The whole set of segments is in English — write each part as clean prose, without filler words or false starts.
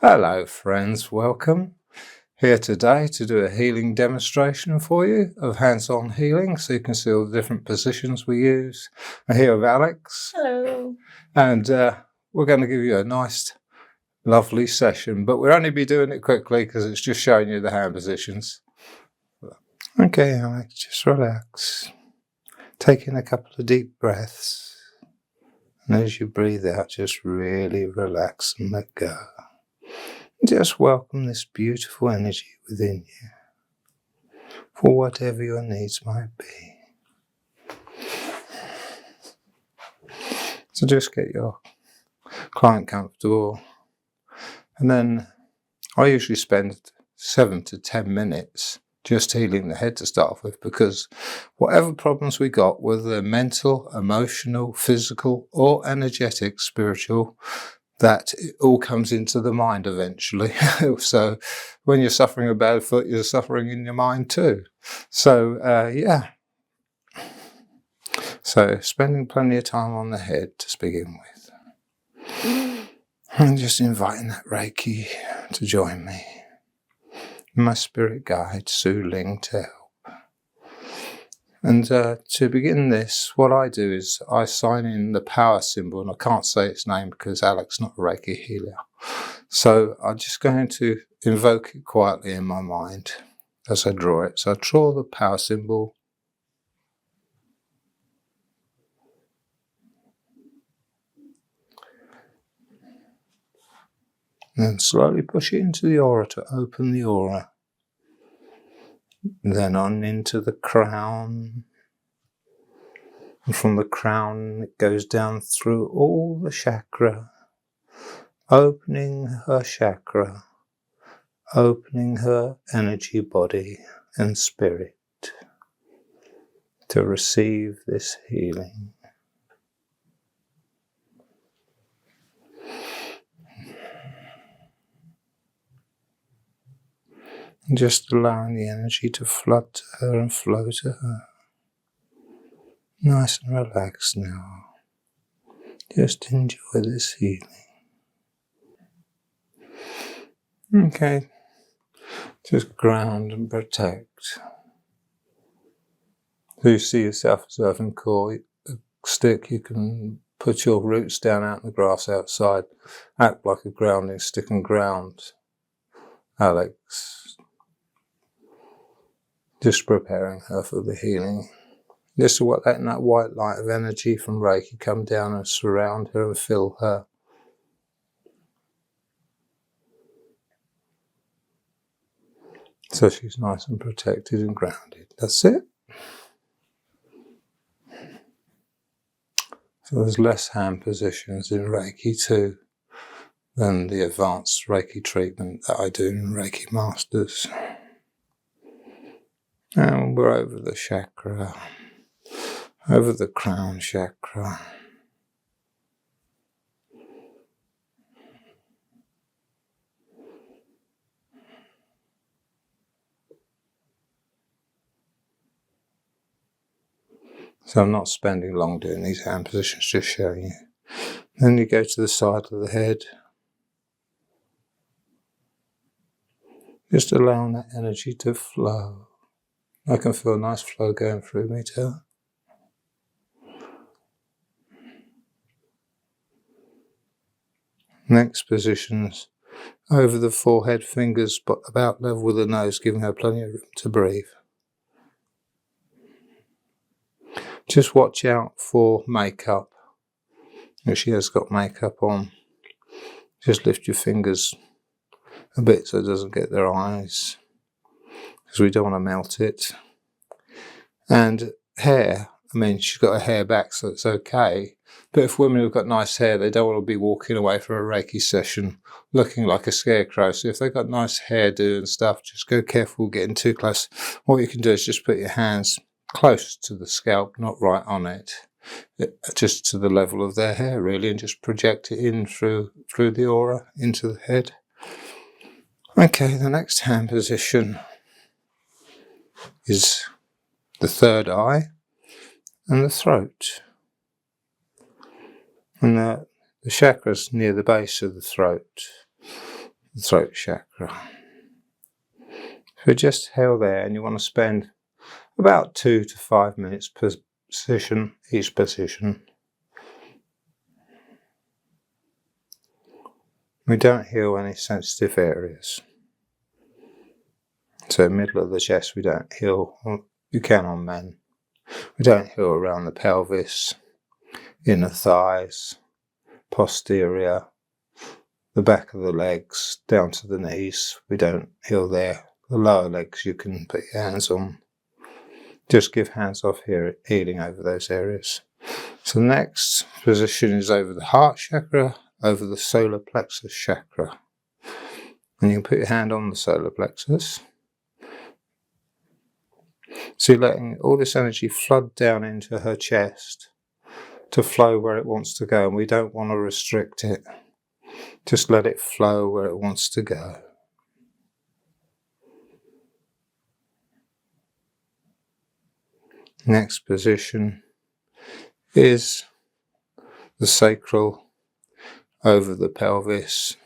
Hello friends, welcome. Here today to do a healing demonstration for you of hands-on healing so you can see all the different positions we use. I'm here with Alex. Hello. And we're going to give you a nice, lovely session, but we'll only be doing it quickly because it's just showing you the hand positions. Okay, Alex, just relax. Take in a couple of deep breaths. And as you breathe out, just really relax and let go. Just welcome this beautiful energy within you for whatever your needs might be. So just get your client comfortable, and then I usually spend 7 to 10 minutes just healing the head to start with, because whatever problems we got, whether mental, emotional, physical or energetic, spiritual, that it all comes into the mind eventually. So when you're suffering a bad foot, you're suffering in your mind too. So yeah. So spending plenty of time on the head to begin with. And just inviting that Reiki to join me. My spirit guide, Su Ling, to help. And to begin this, what I do is I sign in the power symbol, and I can't say its name because Alex not a Reiki healer. So I'm just going to invoke it quietly in my mind as I draw it. So I draw the power symbol. And then slowly push it into the aura to open the aura. Then on into the crown. And from the crown it goes down through all the chakra, opening her chakra, opening her energy body and spirit to receive this healing. Just allowing the energy to flood to her and flow to her. Nice and relaxed now. Just enjoy this healing. Okay. Just ground and protect. So you see yourself as having core, a stick, you can put your roots down out in the grass outside. Act like a grounding stick and ground. Alex. Just preparing her for the healing. Just letting that white light of energy from Reiki come down and surround her and fill her. So she's nice and protected and grounded. That's it. So there's less hand positions in Reiki too than the advanced Reiki treatment that I do in Reiki Masters. And we're over the chakra, over the crown chakra. So I'm not spending long doing these hand positions, just showing you. Then you go to the side of the head. Just allowing that energy to flow. I can feel a nice flow going through me too. Next positions over the forehead, fingers about level with the nose, giving her plenty of room to breathe. Just watch out for makeup. If she has got makeup on, just lift your fingers a bit so it doesn't get their eyes, because we don't want to melt it. And hair, I mean, she's got her hair back, so it's okay. But if women have got nice hair, they don't want to be walking away from a Reiki session looking like a scarecrow. So if they've got nice hairdo and stuff, just go careful getting too close. What you can do is just put your hands close to the scalp, not right on it, just to the level of their hair really, and just project it in through the aura into the head. Okay, the next hand position is the third eye and the throat. And the chakras near the base of the throat. the throat chakra. So just heal there, and you want to spend about 2 to 5 minutes per position, each position. We don't heal any sensitive areas. So middle of the chest we don't heal, you can on men. We don't heal around the pelvis, inner thighs, posterior, the back of the legs, down to the knees. We don't heal there. The lower legs you can put your hands on. Just give hands off here, healing over those areas. So the next position is over the heart chakra, over the solar plexus chakra. And you can put your hand on the solar plexus. So you're letting all this energy flood down into her chest to flow where it wants to go. And we don't want to restrict it. Just let it flow where it wants to go. Next position is the sacral over the pelvis.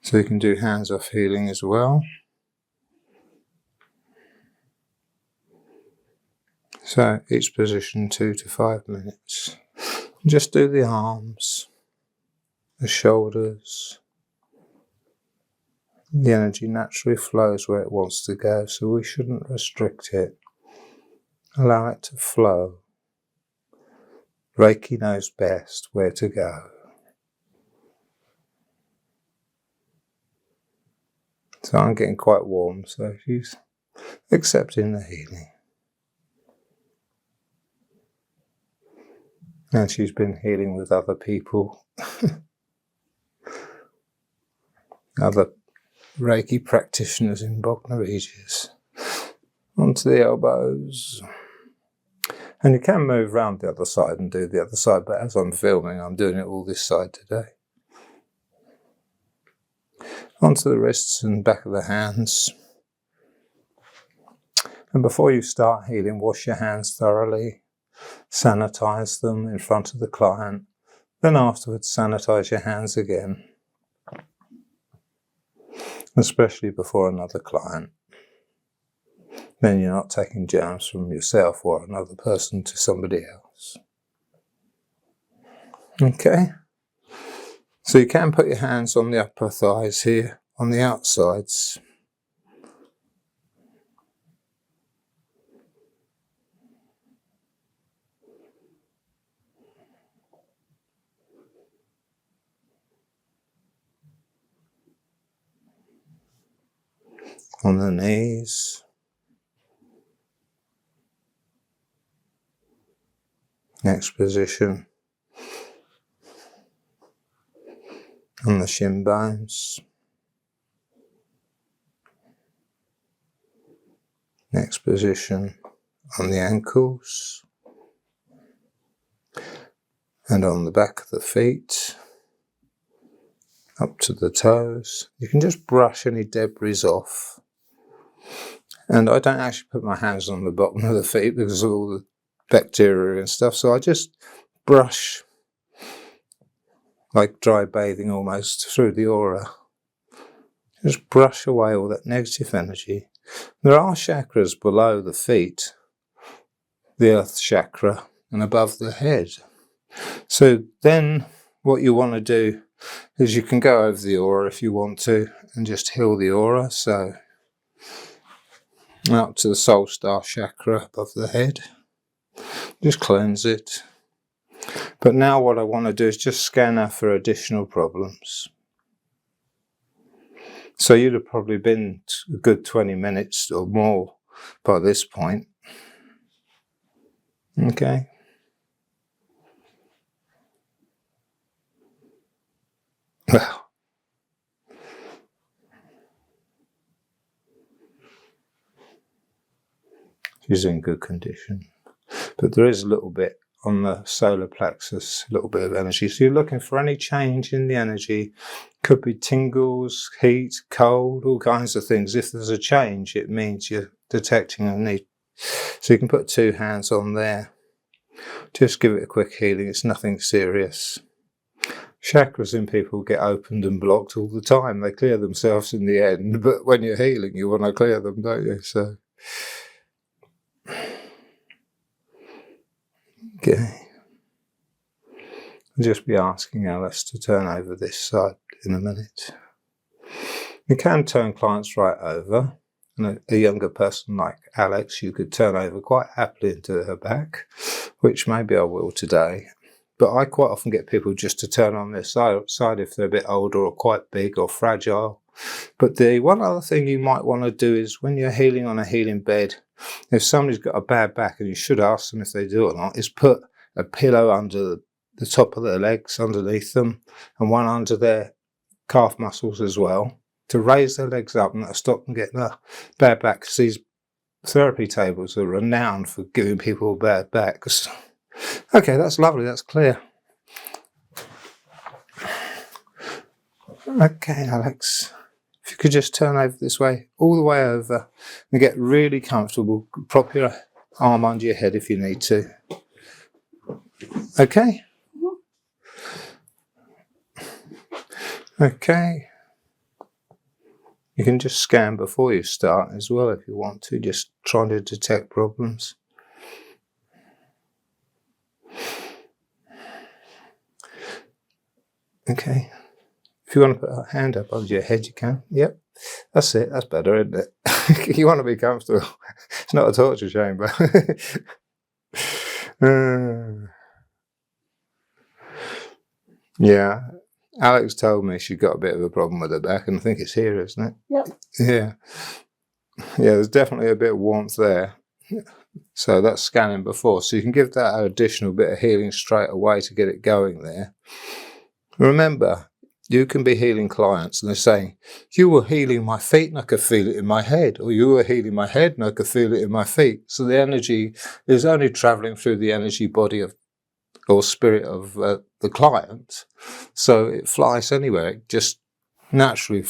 So you can do hands off healing as well. So each position 2 to 5 minutes. Just do the arms, the shoulders. The energy naturally flows where it wants to go, so we shouldn't restrict it. Allow it to flow. Reiki knows best where to go. So I'm getting quite warm, so she's accepting the healing. And she's been healing with other people, other Reiki practitioners in Bognor Regis. Onto the elbows. And you can move around the other side and do the other side, but as I'm filming, I'm doing it all this side today. Onto the wrists and back of the hands. And before you start healing, wash your hands thoroughly. Sanitize them in front of the client. Then afterwards, sanitize your hands again. Especially before another client. Then you're not taking germs from yourself or another person to somebody else. Okay. So you can put your hands on the upper thighs here, on the outsides. On the knees. Next position. On the shin bones. Next position on the ankles. And on the back of the feet. Up to the toes. You can just brush any debris off. And I don't actually put my hands on the bottom of the feet because of all the bacteria and stuff. So I just brush, like dry bathing almost, through the aura. Just brush away all that negative energy. There are chakras below the feet, the earth chakra, and above the head. So then what you want to do is you can go over the aura if you want to and just heal the aura. So up to the soul star chakra above the head. Just cleanse it. But now what I want to do is just scan her for additional problems. So you'd have probably been a good 20 minutes or more by this point. Okay. Well, she's in good condition. But there is a little bit on the solar plexus, a little bit of energy. So you're looking for any change in the energy. Could be tingles, heat, cold, all kinds of things. If there's a change, it means you're detecting a need. So you can put 2 hands on there. Just give it a quick healing. It's nothing serious. Chakras in people get opened and blocked all the time. They clear themselves in the end, but when you're healing, you want to clear them, don't you? So, okay. I'll just be asking Alice to turn over this side in a minute. You can turn clients right over. And a younger person like Alex, you could turn over quite happily into her back, which maybe I will today. But I quite often get people just to turn on their side if they're a bit older or quite big or fragile. But the one other thing you might want to do is when you're healing on a healing bed, if somebody's got a bad back, and you should ask them if they do or not, is put a pillow under the top of their legs, underneath them, and one under their calf muscles as well, to raise their legs up and that'll stop them getting a bad back. Because these therapy tables are renowned for giving people bad backs. Okay, that's lovely, that's clear. Okay, Alex, if you could just turn over this way, all the way over, and get really comfortable. Prop your arm under your head if you need to. Okay? Okay. You can just scan before you start as well if you want to, just trying to detect problems. Okay. If you want to put a hand up under your head, you can. Yep. That's it. That's better, isn't it? You want to be comfortable. It's not a torture chamber. Yeah. Alex told me she got a bit of a problem with her back, and I think it's here, isn't it? Yep. Yeah. Yeah, there's definitely a bit of warmth there. So that's scanning before. So you can give that an additional bit of healing straight away to get it going there. Remember, you can be healing clients and they're saying, you were healing my feet and I could feel it in my head, or you were healing my head and I could feel it in my feet. So the energy is only traveling through the energy body of or spirit of the client. So it flies anywhere. It just naturally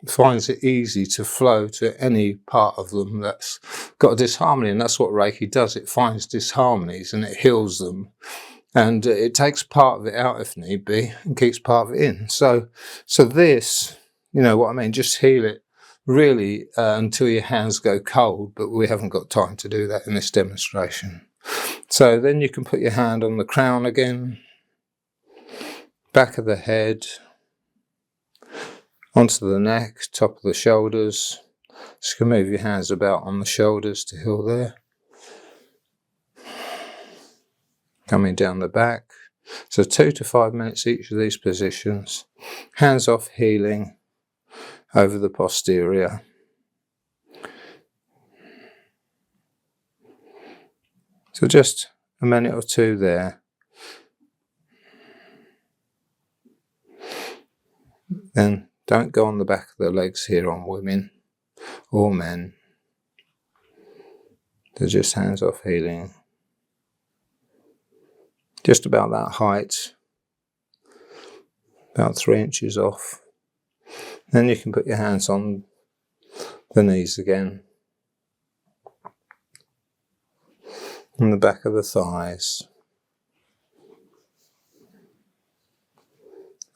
finds it easy to flow to any part of them that's got a disharmony. And that's what Reiki does. It finds disharmonies and it heals them. And it takes part of it out if need be and keeps part of it in. So this, you know what I mean, just heal it really until your hands go cold, but we haven't got time to do that in this demonstration. So then you can put your hand on the crown again, back of the head, onto the neck, top of the shoulders. Just can move your hands about on the shoulders to heal there. Coming down the back. So 2 to 5 minutes each of these positions. Hands off, healing over the posterior. So just a minute or two there. Then don't go on the back of the legs here on women or men. So just hands off, healing. Just about that height, about 3 inches off. Then you can put your hands on the knees again, on the back of the thighs,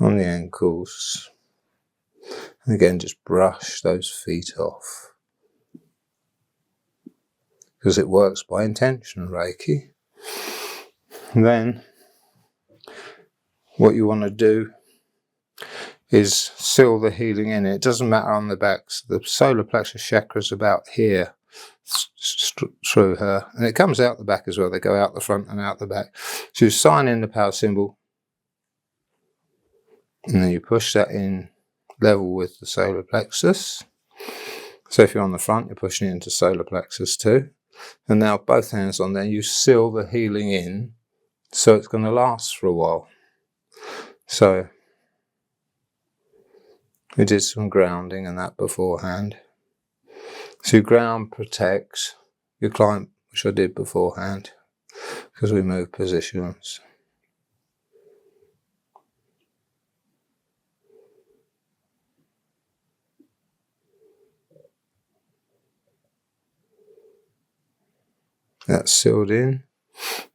on the ankles. And again, just brush those feet off, because it works by intention, Reiki. And then what you want to do is seal the healing in. It doesn't matter on the back. So the solar plexus chakra is about here through her, and it comes out the back as well. They go out the front and out the back. So you sign in the power symbol, and then you push that in level with the solar plexus. So if you're on the front, you're pushing it into solar plexus too. And now both hands on there, you seal the healing in, so it's going to last for a while. So we did some grounding and that beforehand. So you ground, protect your client, which I did beforehand. because we move positions. That's sealed in.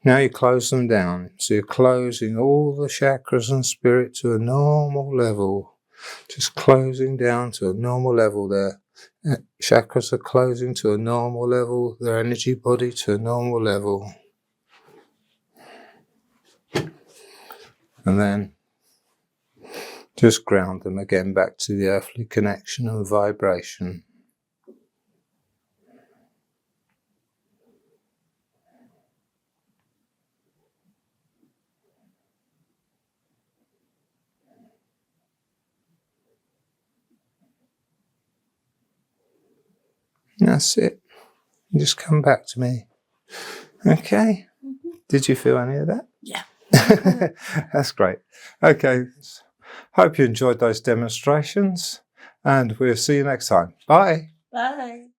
Now you close them down. So you're closing all the chakras and spirit to a normal level. Just closing down to a normal level there. Chakras are closing to a normal level. Their energy body to a normal level. And then just ground them again back to the earthly connection and vibration. That's it. Just come back to me. Okay. Did you feel any of that? Yeah. That's great. Okay. Hope you enjoyed those demonstrations, and we'll see you next time. Bye. Bye.